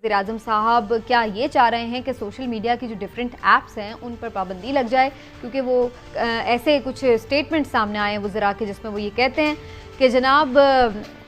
वज़ीर-ए-आज़म साहब क्या ये चाह रहे हैं कि सोशल मीडिया की जो डिफरेंट ऐप्स हैं उन पर पाबंदी लग जाए, क्योंकि वो ऐसे कुछ स्टेटमेंट सामने आए हैं वज़रा के जिसमें वो ये कहते हैं कि जनाब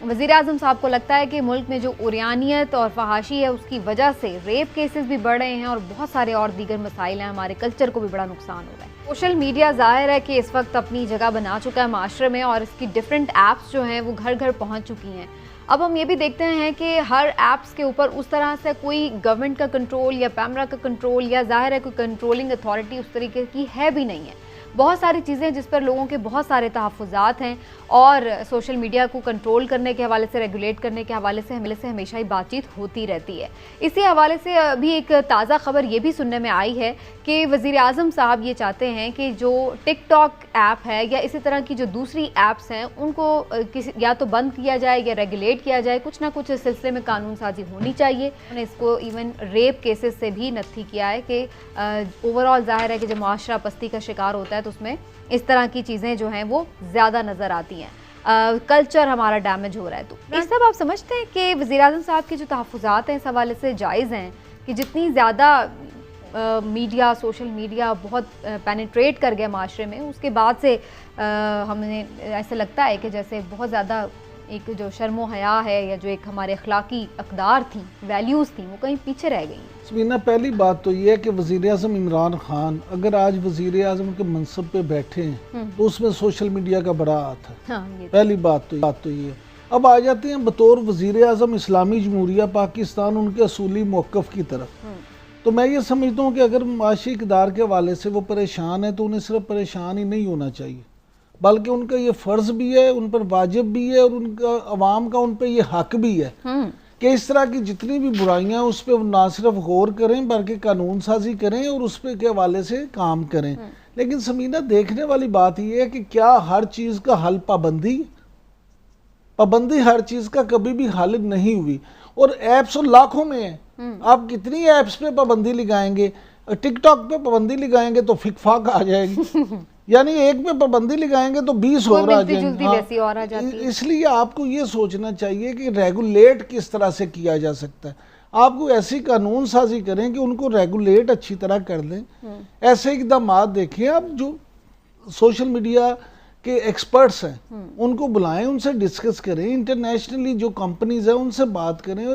वज़ीर-ए-आज़म साहब को लगता है कि मुल्क में जो उरियानियत और फहाशी है उसकी वजह से रेप केसेस भी बढ़ रहे हैं और बहुत सारे और दीगर मसाइल हैं, हमारे कल्चर को भी बड़ा नुकसान हो रहा है। सोशल मीडिया ज़ाहिर है कि इस वक्त अपनी जगह बना चुका है माशरे में और इसकी डिफरेंट ऐप्स जो हैं वो घर घर पहुँच चुकी हैं। अब हम ये भी देखते हैं कि हर ऐप्स के ऊपर उस तरह से कोई गवर्नमेंट का कंट्रोल या पैमरा का कंट्रोल या ज़ाहिर है कोई कंट्रोलिंग अथॉरिटी उस तरीके की है भी नहीं है। बहुत सारी चीज़ें जिस पर लोगों के बहुत सारे तहफ़्फ़ुज़ात हैं और सोशल मीडिया को कंट्रोल करने के हवाले से, रेगुलेट करने के हवाले से हमेशा ही बातचीत होती रहती है। इसी हवाले से अभी एक ताज़ा खबर ये भी सुनने में आई है कि वज़ीर-ए-आज़म साहब ये चाहते हैं कि जो टिकटॉक ऐप है या इसी तरह की जो दूसरी ऐप्स हैं उनको या तो बंद किया जाए या रेगुलेट किया जाए, कुछ ना कुछ इस सिलसिले में कानून साजी होनी चाहिए। उन्होंने इसको इवन रेप केसेस से भी नत्थी किया है कि ओवरऑल ज़ाहिर है कि जब मुआशरा पस्ती का शिकार होता है तो उसमें इस तरह की चीज़ें जो हैं वो ज़्यादा नज़र आती हैं। कल्चर हमारा डैमेज हो रहा है। तो इस सब आप समझते हैं कि वज़ीर-ए-आज़म साहब के जो तहफ़्फ़ुज़ात हैं इस हवाले से जायज़ हैं कि जितनी ज़्यादा मीडिया, सोशल मीडिया बहुत पेनिट्रेट कर गया माशरे में, उसके बाद से हमें ऐसा लगता है कि जैसे बहुत ज़्यादा एक जो शर्म व हया है या जो एक हमारे अखलाकी अक़दार थी, वैल्यूज़ थी, वो कहीं पीछे रह गई। समीना, पहली बात तो ये है कि वज़ीर-ए-आज़म इमरान खान अगर आज वज़ीर-ए-आज़म के मनसब पे बैठे हैं तो उसमें सोशल मीडिया का बड़ा हाथ है। हाँ, पहली बात तो ये। अब आ जाते हैं बतौर वज़ीर-ए-आज़म इस्लामी जमहूरिया पाकिस्तान उनके असूली मौक़िफ़ की तरफ। तो मैं ये समझता हूँ कि अगर माशी इक़दार के हवाले से वो परेशान है तो उन्हें सिर्फ परेशान ही नहीं होना चाहिए, बल्कि उनका ये फ़र्ज़ भी है, उन पर वाजिब भी है और उनका अवाम का उन पर ये हक भी है कि इस तरह की जितनी भी बुराइयाँ उस पर ना सिर्फ गौर करें बल्कि कानून साजी करें और उस पर के हवाले से काम करें। लेकिन समीना, देखने वाली बात ये है कि क्या हर चीज़ का हल पाबंदी हर चीज़ का कभी भी हल नहीं हुई और ऐप्स लाखों में है। आप कितनी ऐप्स पे पाबंदी लगाएंगे? टिकटॉक पे पाबंदी लगाएंगे तो फिकफाक आ जाएगी यानी एक पे पाबंदी लगाएंगे तो 20 और आ जाएंगे। इसलिए आपको ये सोचना चाहिए कि रेगुलेट किस तरह से किया जा सकता है। आपको ऐसी कानून साजी करें कि उनको रेगुलेट अच्छी तरह कर दें। ऐसे इक़दामात देखें, आप जो सोशल मीडिया के एक्सपर्ट्स हैं उनको बुलाएं, उनसे डिस्कस करें, इंटरनेशनली जो कंपनीज हैं उनसे बात करें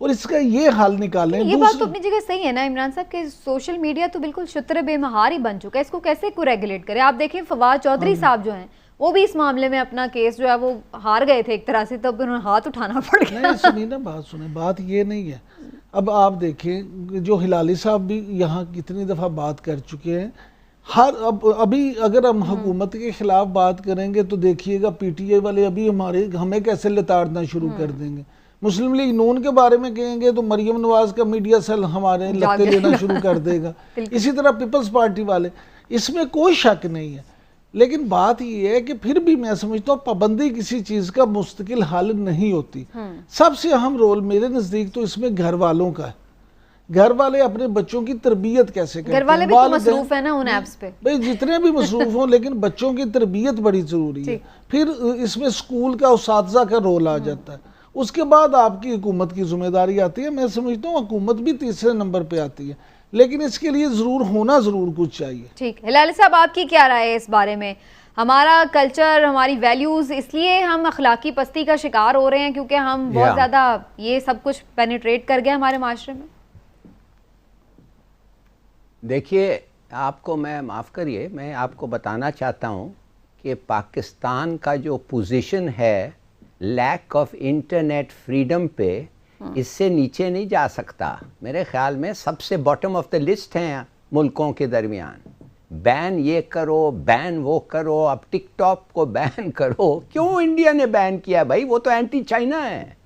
और इसका ये हल निकालें। ये बात तो अपनी जगह सही है ना इमरान साहब के सोशल मीडिया तो बिल्कुल शुत्र बेमहार ही बन चुका है, इसको कैसे को रेगुलेट करें? आप देखें फवाद चौधरी साहब जो हैं वो भी इस मामले में अपना केस जो है वो हार गए थे एक तरह से, तब उन्हें हाथ उठाना पड़ गया। नहीं सुनिए, बात सुने, बात ये नहीं है। अब आप देखें जो हिलाली साहब भी यहाँ कितनी दफ़ा बात कर चुके हैं। अभी अगर हम हुकूमत के खिलाफ बात करेंगे तो देखिएगा पीटीआई वाले अभी हमें कैसे लताड़ना शुरू कर देंगे। मुस्लिम लीग नून के बारे में कहेंगे तो मरियम नवाज का मीडिया सेल हमारे लत्ते लेना शुरू कर देगा। इसी तरह पीपल्स पार्टी वाले, इसमें कोई शक नहीं है। लेकिन बात ये है कि फिर भी मैं समझता हूँ पाबंदी किसी चीज़ का मुस्तकिल हल नहीं होती। सबसे अहम रोल मेरे नज़दीक तो इसमें घर वालों का है। घर वाले अपने बच्चों की तरबियत कैसे करते हैं? घर वाले भी तो मसरूफ है ना उन ऐप्स पे। भाई जितने भी मसरूफ हों लेकिन बच्चों की तरबियत बड़ी ज़रूरी है। फिर इसमें स्कूल का उस्ताज़ा का रोल आ जाता है। उसके बाद आपकी हुकूमत की जिम्मेदारी आती है। मैं समझता हूँ हुकूमत भी तीसरे नंबर पे आती है, लेकिन इसके लिए ज़रूर कुछ चाहिए। ठीक है, हिलाली साहब आपकी क्या राय है इस बारे में? हमारा कल्चर, हमारी वैल्यूज़, इसलिए हम अखलाकी पस्ती का शिकार हो रहे हैं क्योंकि हम बहुत ज़्यादा ये सब कुछ पेनिट्रेट कर गया हमारे माशरे में? देखिए, आपको मैं माफ़ करिए, मैं आपको बताना चाहता हूँ कि पाकिस्तान का जो पोजीशन है लैक ऑफ इंटरनेट फ्रीडम पे, इससे नीचे नहीं जा सकता। मेरे ख्याल में सबसे बॉटम ऑफ द लिस्ट हैं मुल्कों के दरमियान। बैन ये करो, बैन वो करो, अब टिकटॉक को बैन करो। क्यों इंडिया ने बैन किया भाई? वो तो एंटी चाइना है।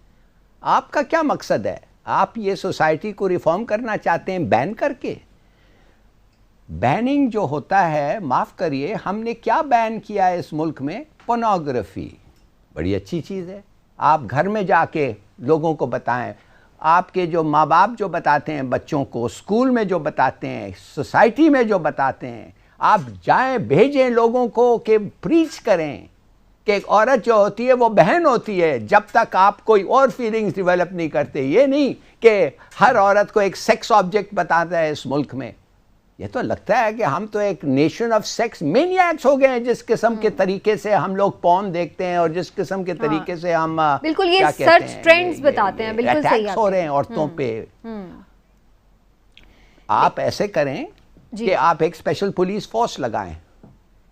आपका क्या मकसद है? आप ये सोसाइटी को रिफॉर्म करना चाहते हैं बैन करके? बैनिंग जो होता है, माफ़ करिए, हमने क्या बैन किया है इस मुल्क में? पोर्नोग्राफी बड़ी अच्छी चीज़ है। आप घर में जाके लोगों को बताएं, आपके जो माँ बाप जो बताते हैं बच्चों को, स्कूल में जो बताते हैं, सोसाइटी में जो बताते हैं, आप जाएं, भेजें लोगों को कि प्रीच करें کہ ایک عورت جو ہوتی ہے وہ بہن ہوتی ہے جب تک آپ کوئی اور فیلنگز ڈیولپ نہیں کرتے. یہ نہیں کہ ہر عورت کو ایک سیکس آبجیکٹ بتاتا ہے اس ملک میں. یہ تو لگتا ہے کہ ہم تو ایک نیشن آف سیکس مینیاکس ہو گئے ہیں, جس قسم کے طریقے سے ہم لوگ پورن دیکھتے ہیں اور جس قسم کے طریقے سے ہم بالکل یہ سرچ ٹرینڈز بتاتے ہیں. بالکل صحیح اٹیکس ہو رہے ہیں عورتوں پہ. آپ ایسے کریں کہ آپ ایک اسپیشل پولیس فورس لگائیں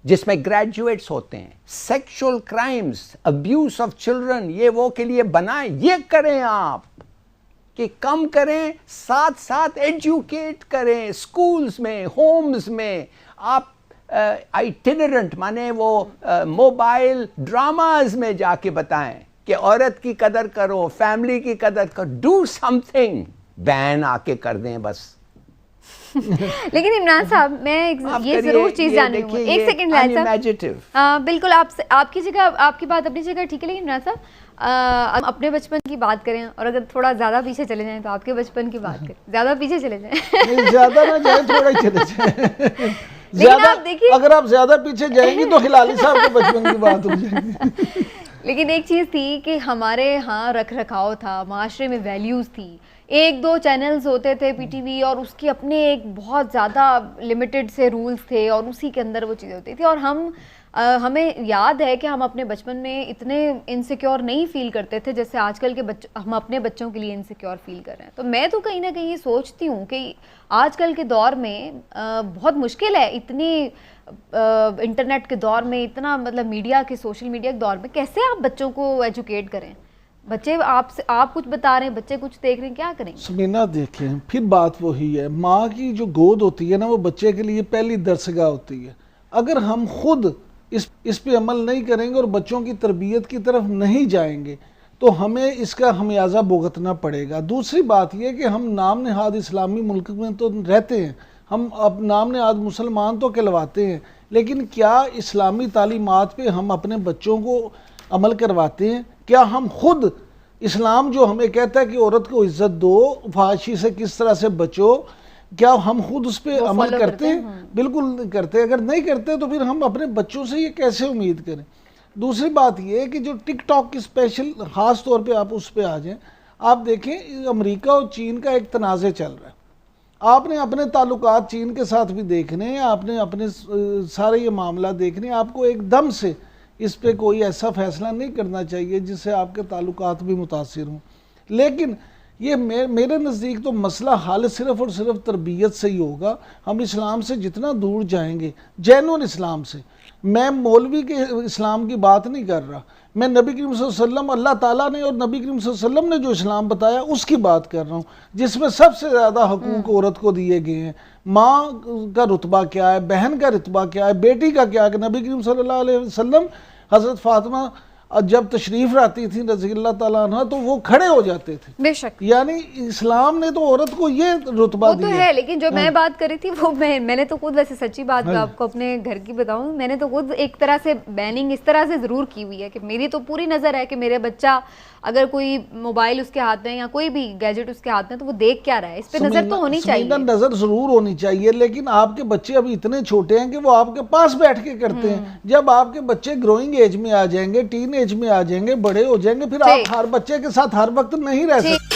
جس میں گریجویٹس ہوتے ہیں. Sexual crimes, abuse of children, یہ وہ کے لیے بنائیں. یہ کریں آپ کہ کم کریں, ساتھ ساتھ ایجوکیٹ کریں اسکولز میں, ہومز میں. آپ آئٹنرنٹ مانے وہ موبائل ڈراماز میں جا کے بتائیں کہ عورت کی قدر کرو, فیملی کی قدر کرو. Do some thing. بین آ کے کر دیں بس. لیکن عمران صاحب میں یہ ضرور چیز جاننی ہوں, ایک سیکنڈ صاحب. بالکل آپ کی جگہ, آپ کی بات اپنی جگہ ٹھیک ہے, لیکن عمران صاحب اپنے بچپن کی بات کریں اور اگر تھوڑا زیادہ پیچھے چلے جائیں تو آپ کے بچپن کی بات کریں. زیادہ پیچھے چلے جائیں, زیادہ نہ جائیں, تھوڑا ہی چلے جائیں. زیادہ اگر آپ زیادہ پیچھے جائیں گی تو ہلالی صاحب کے بچپن کی بات ہو جائے گی. لیکن ایک چیز تھی کہ ہمارے ہاں رکھ رکھاؤ تھا, معاشرے میں ویلیوز تھی. ایک دو چینلز ہوتے تھے پی ٹی وی, اور اس کی اپنے ایک بہت زیادہ لمیٹڈ سے رولز تھے اور اسی کے اندر وہ چیزیں ہوتی تھی. اور ہمیں یاد ہے کہ ہم اپنے بچپن میں اتنے انسیکیور نہیں فیل کرتے تھے جیسے آج کل کے ہم اپنے بچوں کے لیے انسیکیور فیل کر رہے ہیں. تو میں تو کہیں نہ کہیں یہ سوچتی ہوں کہ آج کل کے دور میں بہت مشکل ہے, اتنی انٹرنیٹ کے دور میں, اتنا مطلب میڈیا کے, سوشل میڈیا کے دور میں کیسے آپ بچوں کو ایجوکیٹ کریں. بچے آپ کچھ بتا رہے ہیں, بچے کچھ دیکھ رہے ہیں, کیا کریں. سمینا دیکھیں, پھر بات وہی ہے, ماں کی جو گود ہوتی ہے نا وہ بچے کے لیے پہلی درسگاہ ہوتی ہے. اگر ہم خود اس پہ عمل نہیں کریں گے اور بچوں کی تربیت کی طرف نہیں جائیں گے تو ہمیں اس کا خمیازہ بھگتنا پڑے گا. دوسری بات یہ کہ ہم نام نہاد اسلامی ملک میں تو رہتے ہیں, ہم اب نام نہاد مسلمان تو کہلواتے ہیں, لیکن کیا اسلامی تعلیمات پہ ہم اپنے بچوں کو عمل کرواتے ہیں؟ کیا ہم خود اسلام جو ہمیں کہتا ہے کہ عورت کو عزت دو, فحاشی سے کس طرح سے بچو, کیا ہم خود اس پہ عمل کرتے ہیں؟ بالکل کرتے. اگر نہیں کرتے تو پھر ہم اپنے بچوں سے یہ کیسے امید کریں. دوسری بات یہ ہے کہ جو ٹک ٹاک کی اسپیشل خاص طور پہ آپ اس پہ آ جائیں, آپ دیکھیں امریکہ اور چین کا ایک تنازع چل رہا ہے. آپ نے اپنے تعلقات چین کے ساتھ بھی دیکھنے ہیں, آپ نے اپنے سارے یہ معاملہ دیکھنے ہیں. آپ کو ایک دم سے اس پہ کوئی ایسا فیصلہ نہیں کرنا چاہیے جس سے آپ کے تعلقات بھی متاثر ہوں. لیکن یہ میرے نزدیک تو مسئلہ حل صرف اور صرف تربیت سے ہی ہوگا. ہم اسلام سے جتنا دور جائیں گے, جینون اسلام سے, میں مولوی کے اسلام کی بات نہیں کر رہا, میں نبی کریم صلی اللہ علیہ وسلم, اللہ تعالیٰ نے اور نبی کریم صلی اللہ علیہ وسلم نے جو اسلام بتایا اس کی بات کر رہا ہوں, جس میں سب سے زیادہ حقوق عورت کو دیے گئے ہیں. ماں کا رتبہ کیا ہے, بہن کا رتبہ کیا ہے, بیٹی کا کیا ہے. کہ نبی کریم صلی اللہ علیہ وسلم حضرت فاطمہ جب تشریف لاتی تھی رضی اللہ تعالیٰ عنہ تو وہ کھڑے ہو جاتے تھے. بے شک, یعنی اسلام نے تو عورت کو یہ رتبہ دیا. وہ تو ہے, لیکن جو میں بات کر رہی تھی وہ میں نے تو خود, ویسے سچی بات آپ کو اپنے گھر کی بتاؤں, میں نے تو خود ایک طرح سے بیننگ اس طرح سے ضرور کی ہوئی ہے کہ میری تو پوری نظر ہے کہ میرے بچہ اگر کوئی موبائل اس کے ہاتھ میں یا کوئی بھی گیجٹ اس کے ہاتھ میں تو وہ دیکھ کیا رہا ہے, اس پہ نظر تو ہونی چاہیے. نظر ضرور ہونی چاہیے, لیکن آپ کے بچے ابھی اتنے چھوٹے ہیں کہ وہ آپ کے پاس بیٹھ کے کرتے ہیں. جب آپ کے بچے گروئنگ ایج میں آ جائیں گے, ٹین ایج میں آ جائیں گے, بڑے ہو جائیں گے, پھر آپ ہر بچے کے ساتھ ہر وقت نہیں رہ سکتے.